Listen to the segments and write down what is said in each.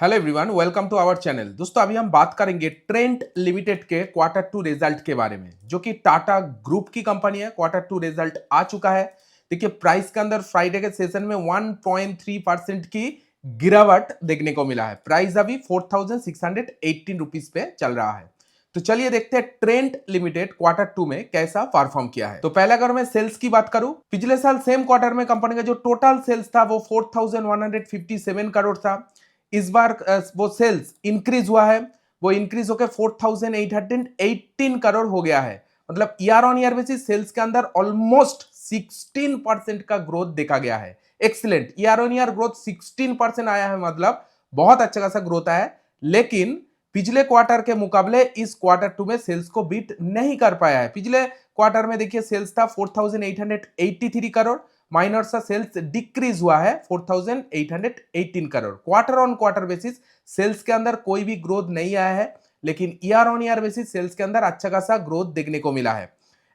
Hello everyone, welcome to our channel. दोस्तों अभी हम बात करेंगे ट्रेंट लिमिटेड के क्वार्टर टू रिजल्ट के बारे में, जो कि टाटा ग्रुप की कंपनी है। क्वार्टर टू रिजल्ट आ चुका है। देखिए प्राइस के अंदर फ्राइडे के सेशन में 1.3% की गिरावट देखने को मिला है। प्राइस अभी 4618 रुपीज पे चल रहा है। तो चलिए देखते हैं ट्रेंट लिमिटेड क्वार्टर टू में कैसा परफॉर्म किया है। तो पहले अगर मैं सेल्स की बात करूं, पिछले साल सेम क्वार्टर में कंपनी का जो टोटल सेल्स था वो 4157 करोड़ था। इस बार वो सेल्स इंक्रीज हुआ है, वो इंक्रीज होकर 4818 करोड़ हो गया है। मतलब year on year basis sales के अंदर ऑलमोस्ट 16% का ग्रोथ देखा गया है। Excellent, year on year growth 16% आया है, मतलब बहुत अच्छा खासा ग्रोथ आया है। लेकिन पिछले क्वार्टर के मुकाबले इस क्वार्टर टू में सेल्स को बीट नहीं कर पाया है। पिछले क्वार्टर में देखिए सेल्स था 4883 करोड़, माइनर सा सेल्स डिक्रीज हुआ है 4818 crore. Quarter on quarter basis sales के अंदर कोई भी ग्रोथ नहीं आया है, लेकिन year on year basis sales के अंदर अच्छा खासा ग्रोथ देखने को मिला है।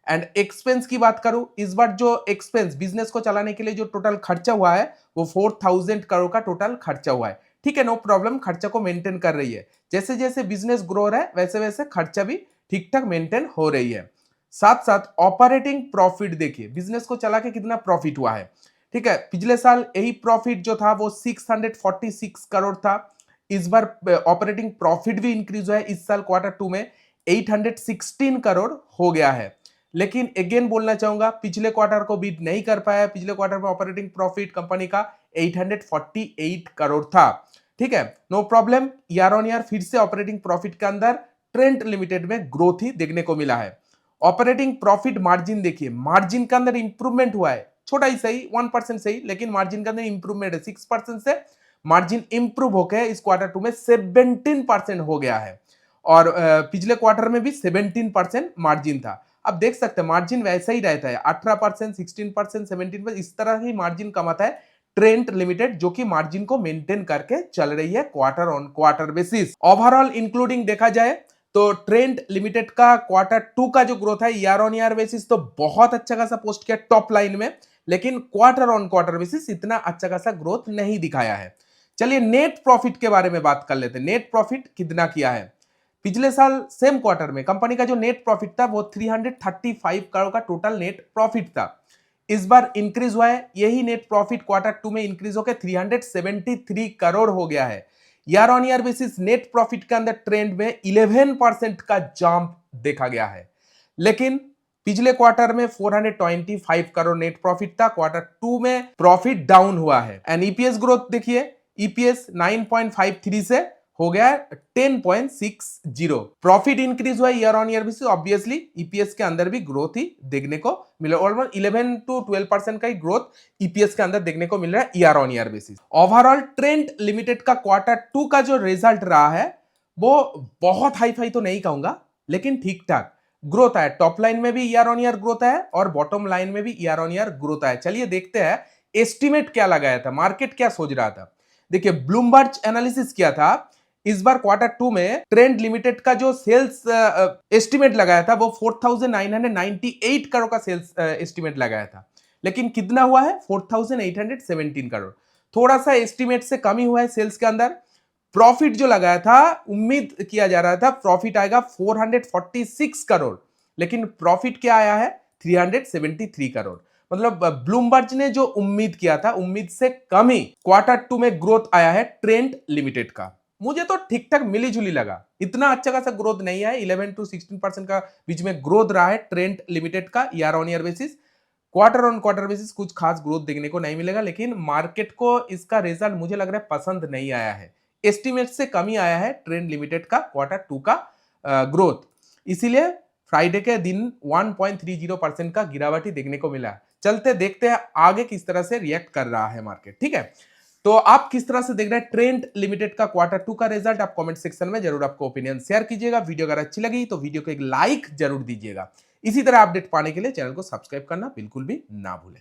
एंड एक्सपेंस की बात करूं, इस बार जो एक्सपेंस बिजनेस को चलाने के लिए जो टोटल खर्चा हुआ है वो 4000 करोड़ का टोटल खर्चा हुआ है। ठीक है, नो प्रॉब्लम, खर्चा को मेंटेन कर रही है। जैसे जैसे बिजनेस ग्रो रहा है वैसे वैसे खर्चा भी ठीक ठाक मेंटेन हो रही है। साथ साथ ऑपरेटिंग प्रॉफिट देखिए, बिजनेस को चला के कितना प्रॉफिट हुआ है। ठीक है, पिछले साल यही प्रॉफिट जो था वो 646 करोड़ था। इस बार ऑपरेटिंग प्रॉफिट भी इंक्रीज हुआ है, इस साल क्वार्टर टू में 816 करोड़ हो गया है। लेकिन अगेन बोलना चाहूंगा, पिछले क्वार्टर को बीट नहीं कर पाया। पिछले क्वार्टर में ऑपरेटिंग प्रॉफिट कंपनी का 848 करोड़ था। ठीक है, no problem, year on year फिर से ऑपरेटिंग प्रॉफिट के अंदर ट्रेंट लिमिटेड में ग्रोथ ही देखने को मिला है। ऑपरेटिंग प्रॉफिट मार्जिन देखिए, मार्जिन के अंदर इंप्रूवमेंट हुआ है, छोटा ही सही 1% सही, लेकिन मार्जिन के अंदर इंप्रूवमेंट है। 6% से मार्जिन इंप्रूव होकर इस क्वार्टर टू में 17% हो गया है। और पिछले क्वार्टर में भी 17% मार्जिन था। अब देख सकते हैं मार्जिन वैसा ही रहता है, 18%, 16%, 17%, इस तरह ही मार्जिन कमाता है ट्रेंट लिमिटेड, जो कि मार्जिन को मेंटेन करके चल रही है quarter on quarter basis. Overall including देखा जाए तो ट्रेंट लिमिटेड का क्वार्टर टू का जो ग्रोथ है ईयर ऑन ईयर बेसिस तो बहुत अच्छा खासा पोस्ट किया टॉप लाइन में, लेकिन क्वार्टर ऑन क्वार्टर बेसिस इतना अच्छा खासा ग्रोथ नहीं दिखाया है। चलिए नेट प्रॉफिट के बारे में बात कर लेते हैं। नेट प्रॉफिट कितना किया है? पिछले साल सेम क्वार्टर में कंपनी का जो नेट प्रॉफिट था वो 335 करोड़ का टोटल नेट प्रॉफिट था। इस बार इंक्रीज हुआ है, यही नेट प्रॉफिट क्वार्टर टू में इंक्रीज होकर 373 करोड़ हो गया है। Year on year basis net profit के अंदर ट्रेंड में 11% का जंप देखा गया है। लेकिन पिछले क्वार्टर में 425 करोड़ नेट प्रॉफिट था, क्वार्टर टू में प्रॉफिट डाउन हुआ है। एंड ईपीएस ग्रोथ देखिए, ईपीएस 9.53 से हो गया 10.60। प्रॉफिट इंक्रीज हुआ year on year basis, obviously EPS के अंदर भी ग्रोथ ही देखने को मिला। ऑलमोस्ट 11 to 12% का ही ग्रोथ ईपीएस के अंदर देखने को मिल रहा है year on year basis. Overall Trent limited का क्वार्टर टू का जो रिजल्ट रहा है वो बहुत हाई फाई तो नहीं कहूंगा, लेकिन ठीक ठाक ग्रोथ है। टॉप लाइन में भी ईयर ऑन ईयर ग्रोथ है और बॉटम लाइन में भी ईयर ऑन ईयर ग्रोथ है। चलिए देखते हैं एस्टिमेट क्या लगाया था, मार्केट क्या सोच रहा था। देखिए ब्लूमबर्ग एनालिसिस किया था, इस बार क्वार्टर टू में ट्रेंट लिमिटेड का जो सेल्स एस्टिमेट लगाया था वो 4998 करोड़ का सेल्स एस्टिमेट लगाया था, लेकिन कितना हुआ है 4817 करोड़। थोड़ा सा एस्टिमेट से कम ही हुआ है सेल्स के अंदर। प्रॉफिट जो लगाया था, उम्मीद किया जा रहा था प्रॉफिट आएगा 446 करोड़, लेकिन प्रॉफिट क्या आया है 373 करोड़। मतलब ब्लूमबर्ग ने जो उम्मीद किया था उम्मीद से कम ही क्वार्टर टू में ग्रोथ आया है ट्रेंट लिमिटेड का। मुझे तो ठीक ठाक मिली जुली लगा, इतना अच्छा खासा ग्रोथ नहीं है। 11 to 16% का बीच में ग्रोथ रहा है ट्रेंट लिमिटेड का year on year basis. Quarter on quarter basis कुछ खास ग्रोथ देखने को नहीं मिलेगा, लेकिन मार्केट को इसका रिजल्ट मुझे लग रहा है पसंद नहीं आया है। एस्टिमेट से कम ही आया है ट्रेंड लिमिटेड का क्वार्टर टू का ग्रोथ, इसीलिए फ्राइडे के दिन 1.30% का गिरावट ही देखने को मिला। चलते देखते हैं आगे किस तरह से रिएक्ट कर रहा है मार्केट। ठीक है, तो आप किस तरह से देख रहे हैं ट्रेंट लिमिटेड का क्वार्टर टू का रिजल्ट? आप कमेंट सेक्शन में जरूर आपको ओपिनियन शेयर कीजिएगा। वीडियो अगर अच्छी लगी तो वीडियो को एक लाइक जरूर दीजिएगा। इसी तरह अपडेट पाने के लिए चैनल को सब्सक्राइब करना बिल्कुल भी ना भूलें।